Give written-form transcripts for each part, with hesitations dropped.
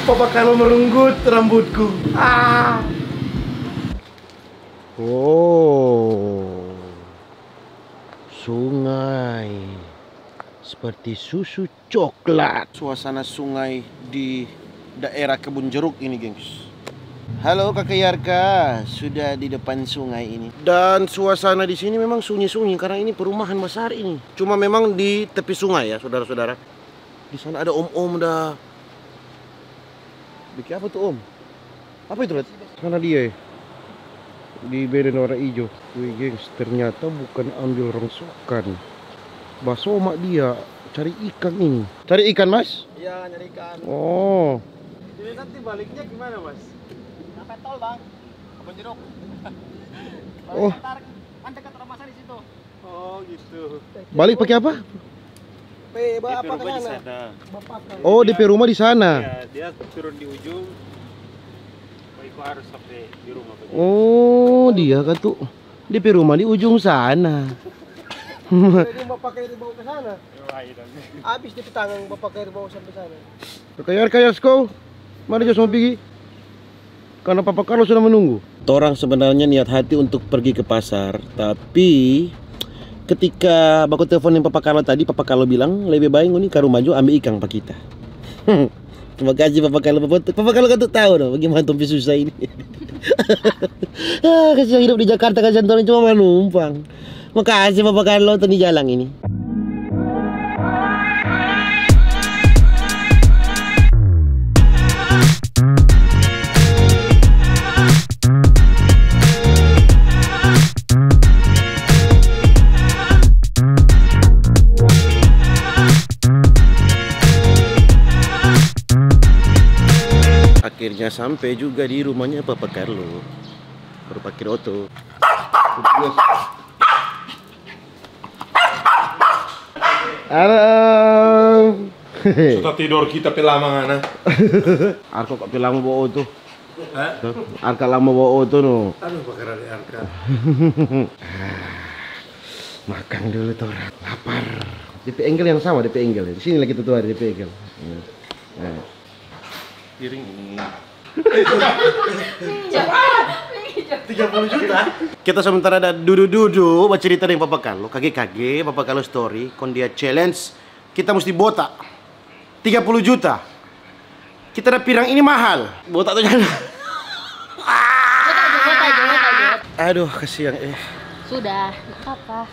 Papa kalau merenggut rambutku. Oh, sungai seperti susu coklat. Suasana sungai di daerah Kebun Jeruk ini, gengs. Halo Kakak Yarka, sudah di depan sungai ini. Dan suasana di sini memang sunyi-sunyi karena ini perumahan besar ini. Cuma memang di tepi sungai ya, saudara-saudara. Di sana ada om-om dah. Bikin apa tuh om? Apa itu, Red? Sana dia ya? Di beden warna hijau. Wih gengs, ternyata bukan ambil rongsokan. Bakso mak dia cari ikan ini. Cari ikan, Mas? Iya, nyari ikan. Oh. Jadi nanti baliknya gimana, Mas? Sampai tol, Bang. Kebun Jeruk. Oh. Kan dekat rumah saya di situ. Oh, gitu. Balik pakai apa? Bapak ke sana. Oh, DP rumah di sana. Iya, dia turun di ujung. Baikku harus sampai di rumah. Oh, dia kan tuh DP rumah di ujung sana. Jadi bapak kayak dibawa ke sana. Habis di tangan bapak kayak dibawa sampai sana. Kayar kau. Mari Jos mau pergi. Karena Papa Carlo sudah menunggu. Orang sebenarnya niat hati untuk pergi ke pasar, tapi ketika baku teleponin Papa Carlo tadi, Papa Carlo bilang lebih baik ini ke rumah Jo ambil ikan pak kita. Terima kasih Papa Carlo. Papa Carlo kan tuh tahu dong bagaimana Tompi susah ini. Kasihan hidup di Jakarta, kasihan orang cuma menumpang. Makasih Papa Carlo tadi jalan ini. Akhirnya sampai juga di rumahnya Papa Carlo. Baru parkir oto. Halo. Sudah tidur kita pelama ngana. Arka kok lama bawa oto. Arka lama bawa oto no. Aduh bakar ada Arka. Makan dulu tuh orang. Lapar. DP Engel yang sama, DP Engel. Di sini lagi tuh ada DP Engel. Piring ini. 30 juta. Kita sementara ada dudu-dudu bercerita dengan Papa Carlo, kage-kage, Papa Carlo story, kon dia challenge, kita mesti botak 30 juta. Kita ada pirang ini mahal. Botak tuh jangan. Aduh, kasihan Sudah, apa?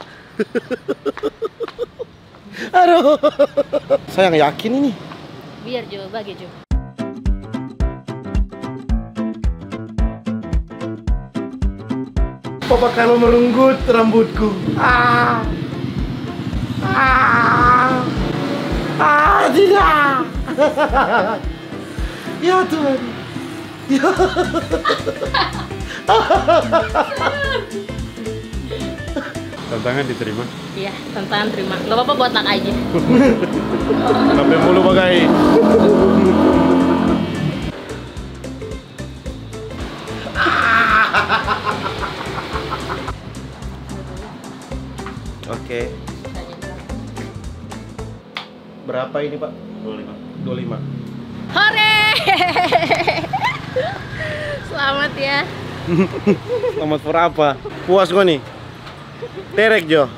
Aduh. Saya nggak yakin ini. Biar Jo, bagi Jo. Papa kalau merenggut rambutku. Tidak. Ya Tuhan. Ya. Tantangan diterima. Iya, tantangan terima. Gak apa-apa buat nak aja. Sampai mulu bagai. Oke. Berapa ini Pak? 25. Hore! Selamat ya. Selamat for apa? Puas gua nih. Terek Jo.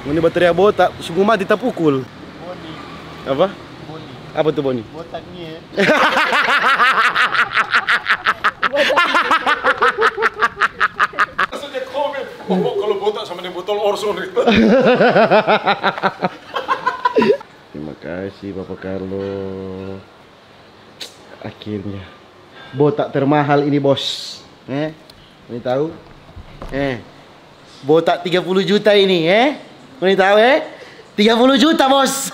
Ini baterai botak, sungguh mati tak pukul. Boni. Apa? Boni. Apa tuh Boni? Botaknya. Maksudnya komen. Oh, kalau botak sama dengan botol Orson itu. Terima kasih Papa Carlo. Akhirnya botak termahal ini bos. Ini tahu? Botak 30 juta ini Ini tahu 30 juta bos.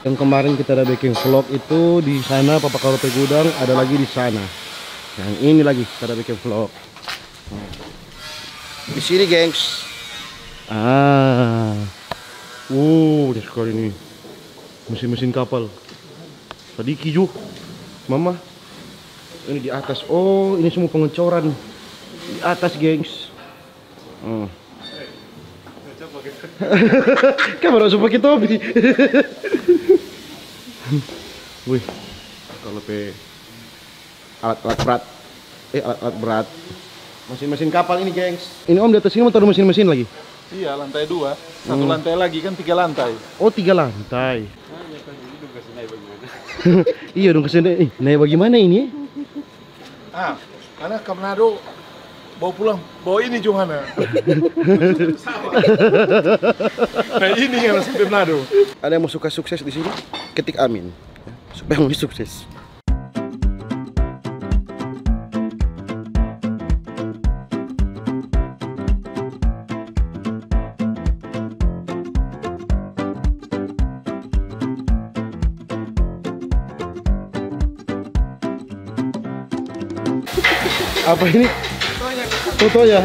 Yang kemarin kita ada bikin vlog itu di sana Papa Carlo Gudang, ada lagi di sana. Yang ini lagi kita ada bikin vlog. Di sini gengs. Dia sekali ini. Mesin-mesin kapal. Tadi kijo. Mama. Ini di atas. Oh, ini semua pengecoran. Di atas, gengs. Kan baru pakai topi. Wih. Kalau pe alat-alat berat. Alat-alat berat. Mesin-mesin kapal ini, gengs. Ini Om di atas sini mau taruh mesin-mesin lagi? Iya, lantai 2. Satu lantai lagi kan 3 lantai. Oh, 3 lantai. Iya dong kesini. Naik bagaimana ini? Karena ke Manado bawa pulang, bawa ini Johana. Nah ini yang sampai Manado. Ada yang mau suka sukses di sini? Ketik amin. Supaya mau sukses. Apa ini? Fotonya.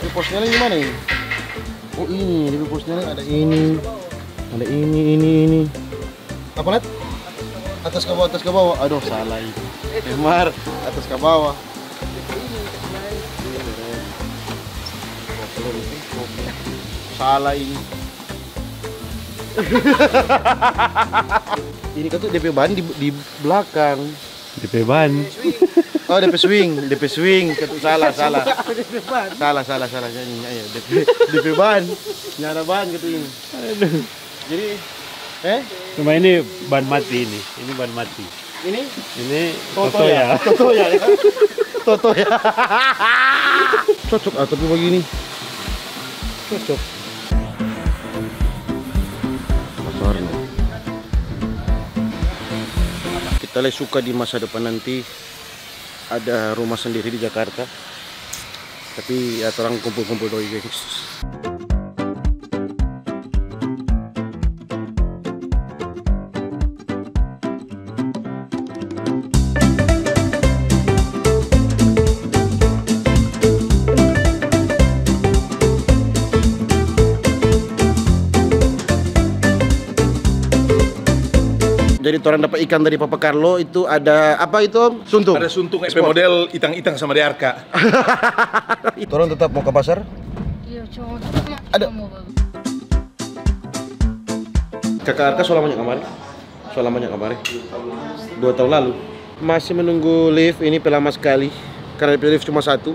Di posnya lagi mana ini? Oh ini, di posnya ada ini. Ada ini. Apa lihat? Atas ke bawah. Aduh, salah ini. Emar, atas ke bawah. Salah ini. Ini kan tuh DP ban di belakang. DP ban. Oh, DP swing. Salah. Salah. Ayo, DP ban. Nyala ban gitu ini. Aduh. Jadi, Cuma ini ban mati ini. Ini ban mati. ini Toto ya. Toto ya. Cocok tapi begini. Cocok. Pasarnya. Kita suka di masa depan nanti ada rumah sendiri di Jakarta. Tapi ya orang kumpul-kumpul doi, gengs. Jadi orang dapat ikan dari Papa Carlo itu ada apa itu Om? Suntung. Ada suntung SP model itang-itang sama Diarka. Orang tetap mau ke pasar? Iya, cuma Ada. Kakak Arka soal banyak kemarin. 2 tahun lalu. Masih menunggu lift ini lama sekali. Karena DP lift cuma 1.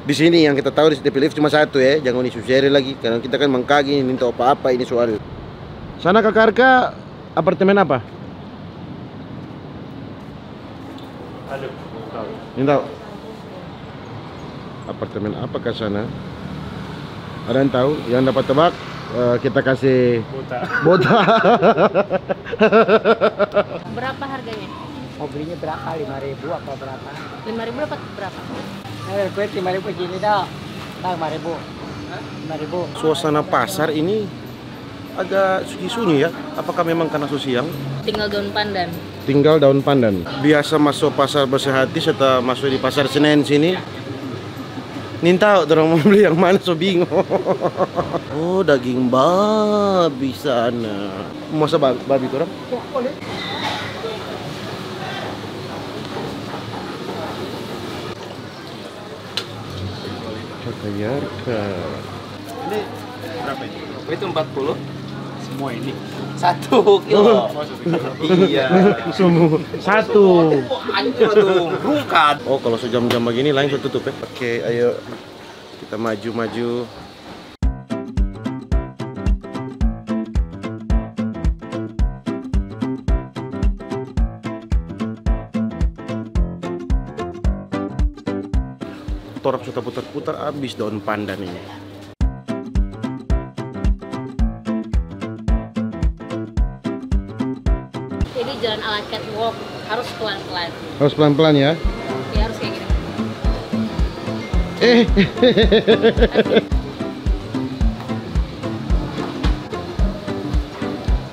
Di sini yang kita tahu di DP lift cuma 1 ya. Jangan disusuri lagi karena kita kan mengkagi minta apa-apa ini soal. Sana Kakak Arka apartemen apa? Aduh, tahu. Ini tahu. Apartemen apa ke sana? Ada yang tahu? Yang dapat tebak kita kasih bota. Berapa harganya? Mau belinya berapa? 5.000 apa berapa? 5.000 dapat berapa? Gue 5.000 gini dah. 5.000. 5.000. Suasana pasar ini agak sunyi ya. Apakah memang karena siang? Tinggal daun pandan. Tinggal daun pandan. Biasa masuk pasar Bersihati serta masuk di pasar Senen sini. Nintau orang mau beli yang mana so bingung. Oh, daging babi sana. Masa babi orang? Kakayarka. Ini berapa ini? Itu 40. Semua ini. 1 kilo. Iya. Semua satu. Anjir tuh, bukan. Oh, kalau sejam-jam begini lain sudah tutup ya. Oke, ayo kita maju-maju. Torap sudah putar-putar habis daun pandan ini. Jadi jalan ala catwalk harus pelan-pelan. Harus pelan-pelan ya. Ya harus kayak gini.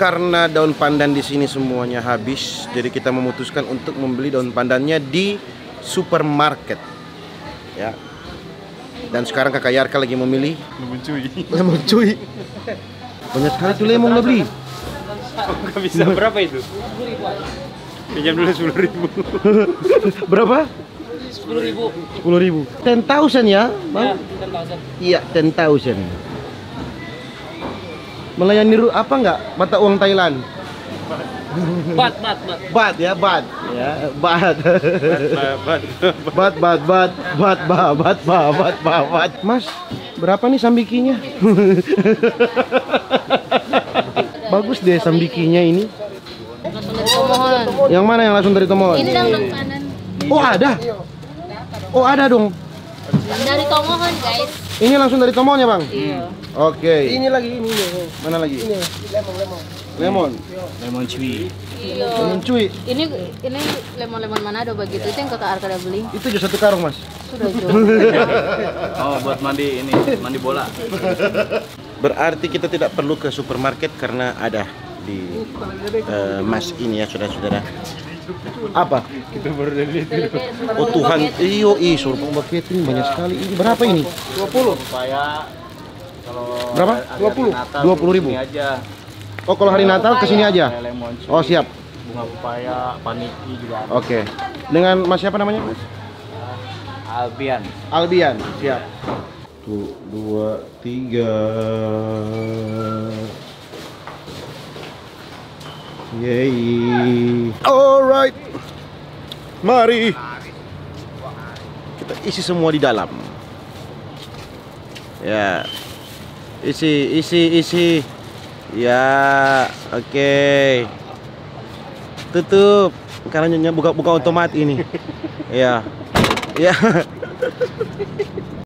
Karena daun pandan di sini semuanya habis, jadi kita memutuskan untuk membeli daun pandannya di supermarket. Ya. Dan sekarang Kakak Yarka lagi memilih lemon cuy. Banyak sekali tuh lemon lah beli. Nggak bisa berapa itu? Pinjam dulu 10.000. Berapa? 10.000. 10.000. 10,000 ya, Bang? 10.000. Iya, 10,000. Melayani apa enggak? Mata uang Thailand. Bat. Bat ya, bat. Ya, bat. Bat. Mas, berapa nih sambikinya? Bagus deh sambikinya ini. Langsung dari Tomohon. Yang mana yang langsung dari Tomohon? Ini dong panen. Oh, ada. Oh, ada dong. Dari Tomohon, guys. Ini langsung dari Tomohon ya, Bang? Iya. Oke. Ini lagi ini. Mana lagi? Ini lemon. Lemon. Lemon cuy. Iya. Lemon cuy. Ini lemon-lemon Manado begitu itu yang kakak Arka beli. Itu juga satu karung, Mas. Sudah Jo. Oh, buat mandi bola. Berarti kita tidak perlu ke supermarket karena ada di Mas ini ya, saudara-saudara. Apa? Kita baru dari Oh Tuhan, suruh paket ini banyak sekali. Ini berapa ini? 20. Supaya kalau Berapa? 20.000. Ini aja. Oh, kalau hari Natal kesini aja. Lemon cuy. Oh, siap. Bunga pepaya, paniki juga ada. Oke. Dengan Mas siapa namanya, Mas? Albian. Albian, siap. 1, 2, 3. Yeay. Alright. Mari. Kita isi semua di dalam. Ya. Isi. Ya, oke. Tutup. Karena buka otomat ini. Ya. Ya.